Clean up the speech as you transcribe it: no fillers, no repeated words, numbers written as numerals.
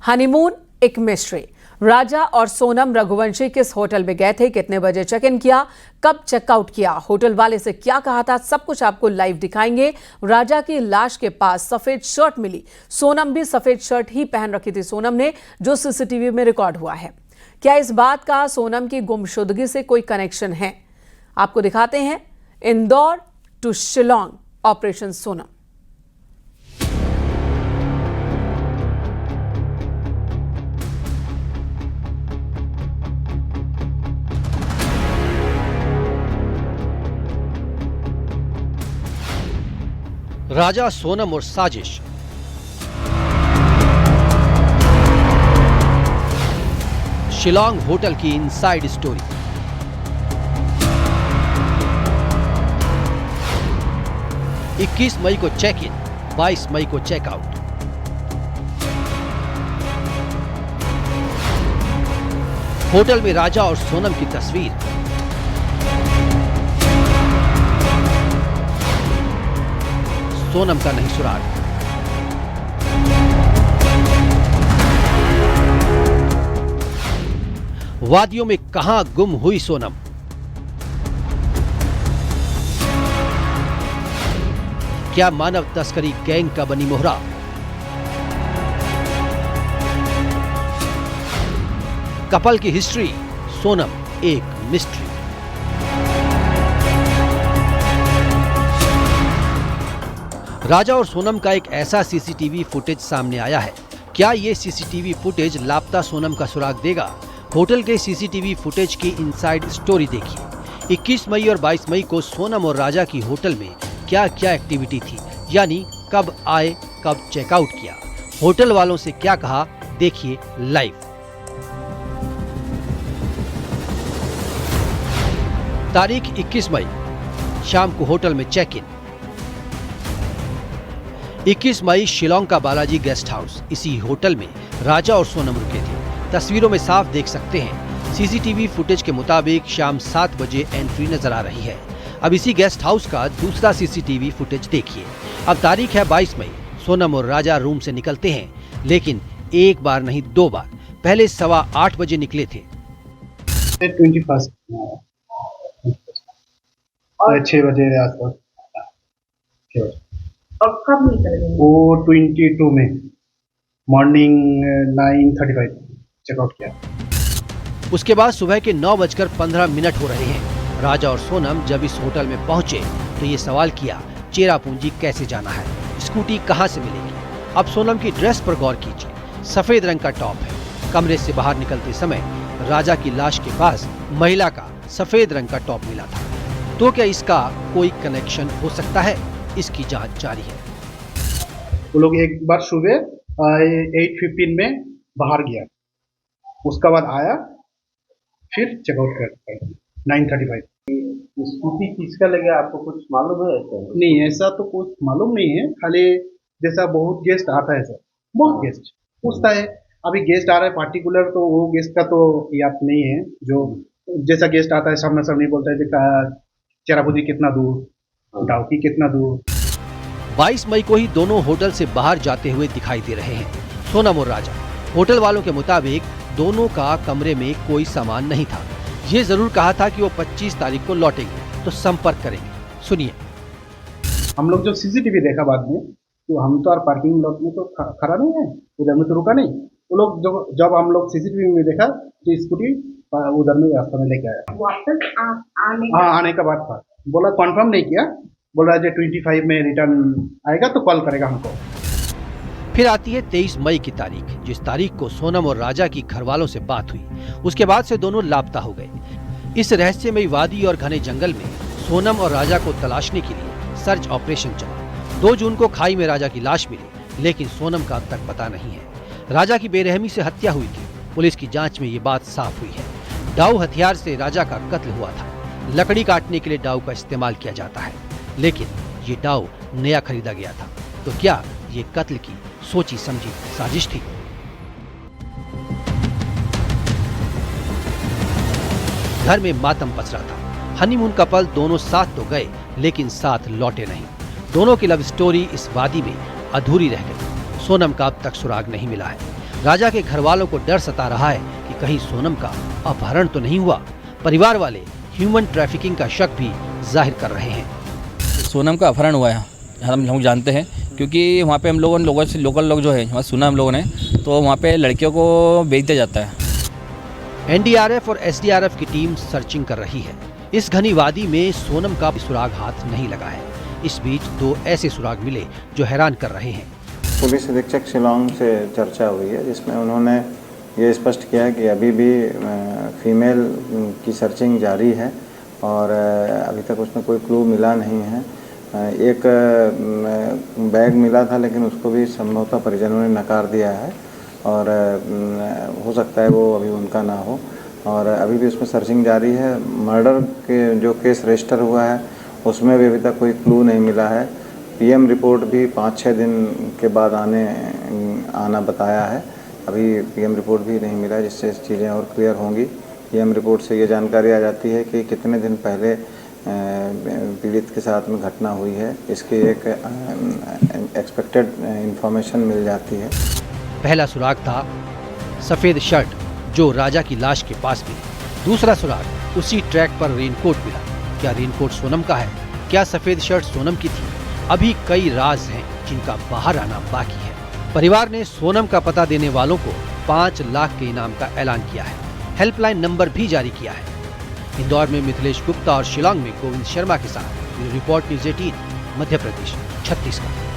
Honeymoon एक mystery. राजा और सोनम रघुवंशी किस होटल में गए थे, कितने बजे चेक इन किया, कब चेकआउट किया, होटल वाले से क्या कहा था, सब कुछ आपको लाइव दिखाएंगे। राजा की लाश के पास सफेद शर्ट मिली, सोनम भी सफेद शर्ट ही पहन रखी थी सोनम ने, जो सीसीटीवी में रिकॉर्ड हुआ है। क्या इस बात का सोनम की गुमशुदगी से कोई कनेक्शन है? आपको दिखाते हैं इंदौर टू शिलोंग ऑपरेशन सोनम। राजा, सोनम और साजिश। शिलोंग होटल की इनसाइड स्टोरी। इक्कीस मई को चेक इन, 22 मई को चेकआउट। होटल में राजा और सोनम की तस्वीर। सोनम का नहीं सुराग। वादियों में कहां गुम हुई सोनम? क्या मानव तस्करी गैंग का बनी मोहरा? कपल की हिस्ट्री, सोनम एक मिस्ट्री। राजा और सोनम का एक ऐसा सीसीटीवी फुटेज सामने आया है। क्या ये सीसीटीवी फुटेज लापता सोनम का सुराग देगा? होटल के सीसीटीवी फुटेज की इनसाइड स्टोरी देखिए। 21 मई और 22 मई को सोनम और राजा की होटल में क्या क्या एक्टिविटी थी, यानी कब आए, कब चेकआउट किया, होटल वालों से क्या कहा, देखिए लाइव। तारीख 21 मई, शाम को होटल में चेक इन। 21 मई शिलोंग का बालाजी गेस्ट हाउस। इसी होटल में राजा और सोनम रुके थे। तस्वीरों में साफ देख सकते हैं। सीसीटीवी फुटेज के मुताबिक शाम 7 बजे एंट्री नजर आ रही है। अब इसी गेस्ट हाउस का दूसरा सीसीटीवी फुटेज देखिए। अब तारीख है 22 मई। सोनम और राजा रूम से निकलते हैं, लेकिन एक बार नहीं 2 बार। पहले 8:15 बजे निकले थे और 6 बजे आसपास। और कब निकल गए? वो 22 में मॉर्निंग 9:35 चेकआउट किया। उसके बाद सुबह के 9:15 हो रहे हैं। राजा और सोनम जब इस होटल में पहुंचे तो ये सवाल किया, चेरापूंजी कैसे जाना है, स्कूटी कहां से मिलेगी। अब सोनम की ड्रेस पर गौर कीजिए, सफेद रंग का टॉप है। कमरे से बाहर निकलते समय राजा की लाश के पास महिला का सफेद रंग का टॉप मिला था। तो क्या इसका कोई कनेक्शन हो सकता है? इसकी जांच जारी है। वो लोग एक बार सुबह 8:15 में बाहर गया, उसका बाद आया, फिर चेकआउट कर 9:35। स्कूटी किसका लगा, आपको कुछ मालूम है? नहीं, ऐसा तो कुछ मालूम नहीं है। खाली जैसा बहुत गेस्ट आता है सर, बहुत गेस्ट पूछता है। अभी गेस्ट आ रहा है पार्टिकुलर, तो वो गेस्ट का तो याद नहीं है। जो जैसा गेस्ट आता है सामने सामने बोलता है चेरापूंजी कितना दूर, डाउकी कितना दूर। 22 मई को ही दोनों होटल से बाहर जाते हुए दिखाई दे रहे हैं, सोनम और राजा। होटल वालों के मुताबिक दोनों का कमरे में कोई सामान नहीं था। ये जरूर कहा था कि वो 25 तारीख को लौटेंगे तो संपर्क करेंगे। सुनिए। हम लोग जो सीसीटीवी देखा बाद में, तो हम तो और पार्किंग लॉट में तो खड़ा नहीं है, उधर में तो रुका नहीं। वो लोग जब हम लोग सीसीटीवी में देखा तो स्कूटी उधर में रास्ता में लेके आया। वापस आने का बाद था, बोला कंफर्म नहीं किया, बोल रहा है 25 में रिटर्न आएगा तो कॉल करेगा हमको। फिर आती है 23 मई की तारीख, जिस तारीख को सोनम और राजा की घर वालों से बात हुई। उसके बाद से दोनों लापता हो गए। इस रहस्यमयी वादी और घने जंगल में सोनम और राजा को तलाशने के लिए सर्च ऑपरेशन चला। 2 जून को खाई में राजा की लाश मिली, लेकिन सोनम का अब तक पता नहीं है। राजा की बेरहमी से हत्या हुई थी। पुलिस की जांच में ये बात साफ हुई है। डाउ हथियार से राजा का कत्ल हुआ था। लकड़ी काटने के लिए डाउ का इस्तेमाल किया जाता है, लेकिन ये डाउ नया खरीदा गया था। तो क्या ये कत्ल की सोची समझी साजिश थी? घर में मातम पसरा था। हनीमून कपल दोनों साथ तो गए, लेकिन साथ लौटे नहीं। दोनों की लव स्टोरी इस वादी में अधूरी रह गई। सोनम का अब तक सुराग नहीं मिला है। राजा के घर वालों को डर सता रहा है कि कहीं सोनम का अपहरण तो नहीं हुआ। परिवार वाले ह्यूमन ट्रैफिकिंग का शक भी जाहिर कर रहे हैं। सोनम का अपहरण हुआ है, हम लोग जानते हैं, क्योंकि वहाँ पे हम लोगों से लोकल लोग जो है वहाँ सुना हम लोगों ने, तो वहाँ पे लड़कियों को बेच दिया जाता है। एनडीआरएफ और एसडीआरएफ की टीम सर्चिंग कर रही है। इस घनी वादी में सोनम का सुराग हाथ नहीं लगा है। इस बीच 2 ऐसे सुराग मिले जो हैरान कर रहे हैं। पुलिस अधीक्षक शिलोंग से चर्चा हुई है, जिसमें उन्होंने ये स्पष्ट किया कि अभी भी फीमेल की सर्चिंग जारी है और अभी तक उसमें कोई क्लू मिला नहीं है। एक बैग मिला था, लेकिन उसको भी संभवतः परिजनों ने नकार दिया है और हो सकता है वो अभी उनका ना हो, और अभी भी उसमें सर्चिंग जारी है। मर्डर के जो केस रजिस्टर हुआ है उसमें भी अभी तक कोई क्लू नहीं मिला है। पीएम रिपोर्ट भी 5-6 दिन के बाद आना बताया है। अभी पीएम रिपोर्ट भी नहीं मिला, जिससे चीज़ें और क्लियर होंगी। पीएम रिपोर्ट से ये जानकारी आ जाती है कि कितने दिन पहले पीड़ित के साथ में घटना हुई है, इसकी एक एक्सपेक्टेड इंफॉर्मेशन मिल जाती है। पहला सुराग था सफेद शर्ट जो राजा की लाश के पास मिली। दूसरा सुराग उसी ट्रैक पर रेनकोट मिला। क्या रेनकोट सोनम का है? क्या सफेद शर्ट सोनम की थी? अभी कई राज हैं जिनका बाहर आना बाकी है। परिवार ने सोनम का पता देने वालों को 5 लाख के इनाम का ऐलान किया है। हेल्पलाइन नंबर भी जारी किया है। इंदौर में मिथिलेश गुप्ता और शिलांग में गोविंद शर्मा के साथ रिपोर्ट न्यूज़ 18 मध्य प्रदेश, छत्तीसगढ़।